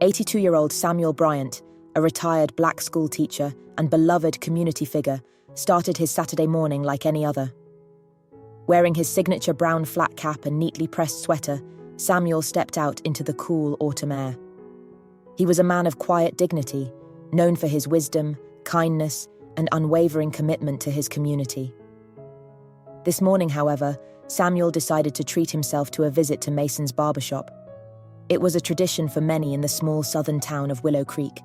82-year-old Samuel Bryant, a retired black school teacher and beloved community figure, started his Saturday morning like any other. Wearing his signature brown flat cap and neatly pressed sweater, Samuel stepped out into the cool autumn air. He was a man of quiet dignity, known for his wisdom, kindness, and unwavering commitment to his community. This morning, however, Samuel decided to treat himself to a visit to Mason's Barbershop. It was a tradition for many in the small southern town of Willow Creek,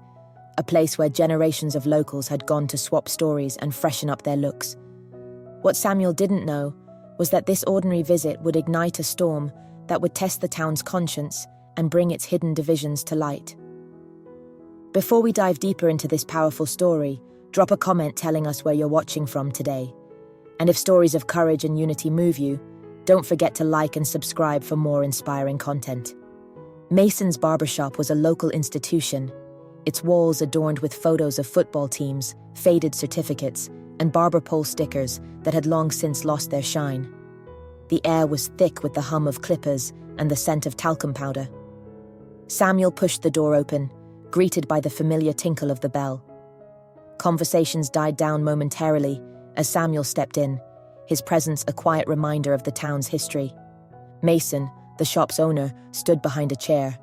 a place where generations of locals had gone to swap stories and freshen up their looks. What Samuel didn't know was that this ordinary visit would ignite a storm that would test the town's conscience and bring its hidden divisions to light. Before we dive deeper into this powerful story, drop a comment telling us where you're watching from today. And if stories of courage and unity move you, don't forget to like and subscribe for more inspiring content. Mason's Barbershop was a local institution, its walls adorned with photos of football teams, faded certificates, and barber pole stickers that had long since lost their shine. The air was thick with the hum of clippers and the scent of talcum powder. Samuel pushed the door open, greeted by the familiar tinkle of the bell. Conversations died down momentarily as Samuel stepped in, his presence a quiet reminder of the town's history. Mason, the shop's owner, stood behind a chair.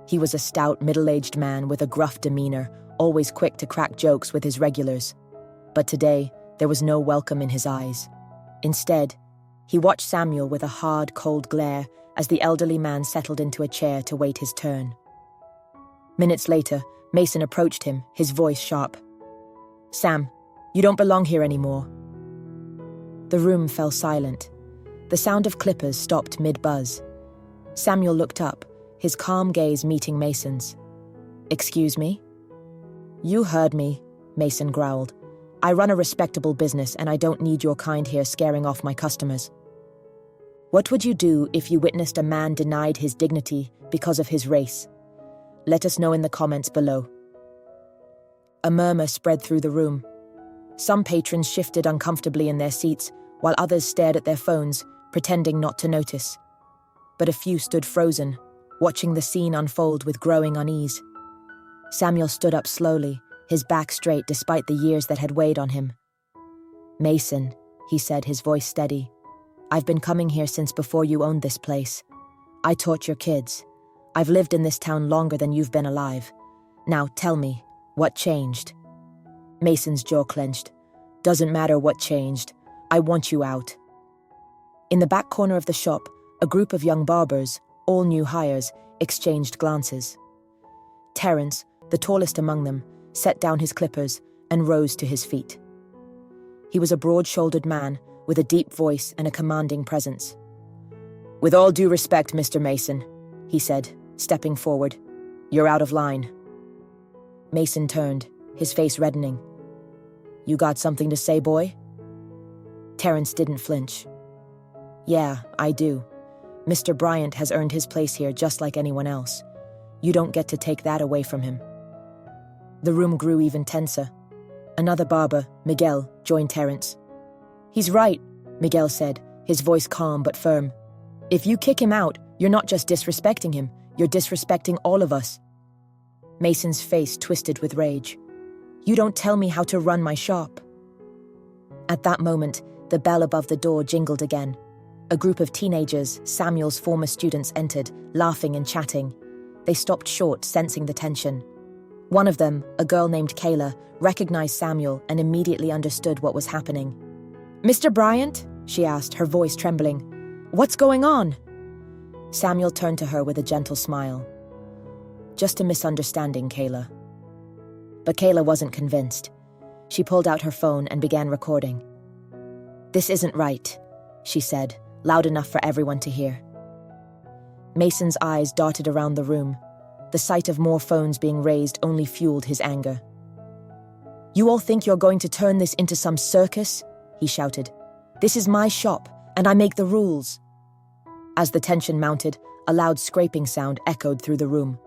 He was a stout, middle-aged man with a gruff demeanor, always quick to crack jokes with his regulars. But today, there was no welcome in his eyes. Instead, he watched Samuel with a hard, cold glare as the elderly man settled into a chair to wait his turn. Minutes later, Mason approached him, his voice sharp. "Sam, you don't belong here anymore." The room fell silent. The sound of clippers stopped mid-buzz. Samuel looked up, his calm gaze meeting Mason's. "Excuse me?" "You heard me," Mason growled. "I run a respectable business and I don't need your kind here scaring off my customers." What would you do if you witnessed a man denied his dignity because of his race? Let us know in the comments below. A murmur spread through the room. Some patrons shifted uncomfortably in their seats, while others stared at their phones, pretending not to notice. But a few stood frozen, watching the scene unfold with growing unease. Samuel stood up slowly, his back straight despite the years that had weighed on him. "Mason," he said, his voice steady, "I've been coming here since before you owned this place. I taught your kids. I've lived in this town longer than you've been alive. Now tell me, what changed?" Mason's jaw clenched. "Doesn't matter what changed. I want you out." In the back corner of the shop, a group of young barbers, all new hires, exchanged glances. Terence, the tallest among them, set down his clippers and rose to his feet. He was a broad-shouldered man with a deep voice and a commanding presence. "With all due respect, Mr. Mason," he said, stepping forward, "you're out of line." Mason turned, his face reddening. "You got something to say, boy?" Terence didn't flinch. "Yeah, I do. Mr. Bryant has earned his place here just like anyone else. You don't get to take that away from him." The room grew even tenser. Another barber, Miguel, joined Terence. "He's right," Miguel said, his voice calm but firm. "If you kick him out, you're not just disrespecting him, you're disrespecting all of us." Mason's face twisted with rage. "You don't tell me how to run my shop." At that moment, the bell above the door jingled again. A group of teenagers, Samuel's former students, entered, laughing and chatting. They stopped short, sensing the tension. One of them, a girl named Kayla, recognized Samuel and immediately understood what was happening. "Mr. Bryant?" she asked, her voice trembling. "What's going on?" Samuel turned to her with a gentle smile. "Just a misunderstanding, Kayla." But Kayla wasn't convinced. She pulled out her phone and began recording. "This isn't right," she said, loud enough for everyone to hear. Mason's eyes darted around the room. The sight of more phones being raised only fueled his anger. "You all think you're going to turn this into some circus?" he shouted. "This is my shop, and I make the rules." As the tension mounted, a loud scraping sound echoed through the room.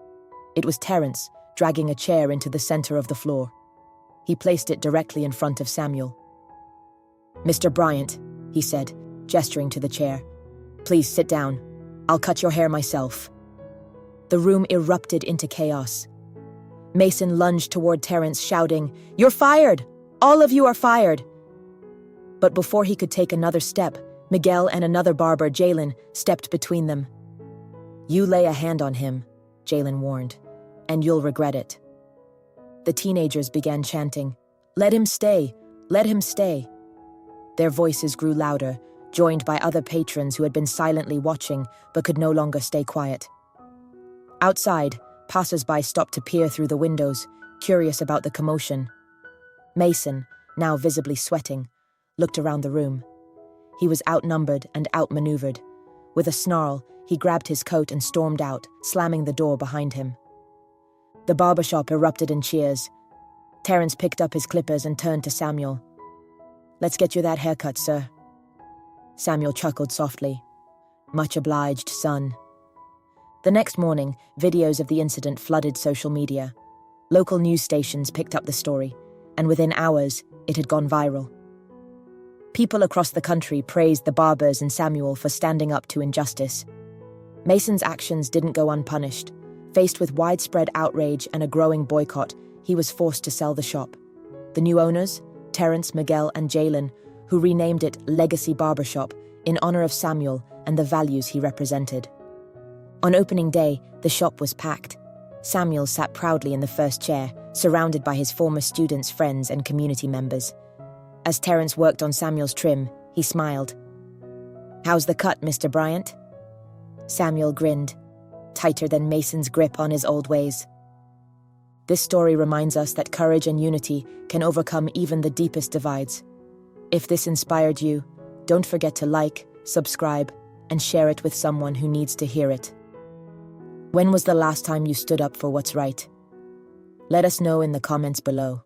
It was Terence, dragging a chair into the center of the floor. He placed it directly in front of Samuel. "Mr. Bryant," he said, gesturing to the chair, "please sit down. I'll cut your hair myself." The room erupted into chaos. Mason lunged toward Terrence, shouting, "You're fired! All of you are fired!" But before he could take another step, Miguel and another barber, Jalen, stepped between them. "You lay a hand on him," Jalen warned, "and you'll regret it." The teenagers began chanting, "Let him stay! Let him stay!" Their voices grew louder, joined by other patrons who had been silently watching but could no longer stay quiet. Outside, passers-by stopped to peer through the windows, curious about the commotion. Mason, now visibly sweating, looked around the room. He was outnumbered and outmaneuvered. With a snarl, he grabbed his coat and stormed out, slamming the door behind him. The barbershop erupted in cheers. Terrence picked up his clippers and turned to Samuel. "Let's get you that haircut, sir." Samuel chuckled softly. "Much obliged, son." The next morning, videos of the incident flooded social media. Local news stations picked up the story, and within hours, it had gone viral. People across the country praised the Barbers and Samuel for standing up to injustice. Mason's actions didn't go unpunished. Faced with widespread outrage and a growing boycott, he was forced to sell the shop. The new owners, Terrence, Miguel, and Jalen, who renamed it Legacy Barbershop in honor of Samuel and the values he represented. On opening day, the shop was packed. Samuel sat proudly in the first chair, surrounded by his former students, friends, and community members. As Terrence worked on Samuel's trim, he smiled. "How's the cut, Mr. Bryant?" Samuel grinned, tighter than Mason's grip on his old ways. This story reminds us that courage and unity can overcome even the deepest divides. If this inspired you, don't forget to like, subscribe, and share it with someone who needs to hear it. When was the last time you stood up for what's right? Let us know in the comments below.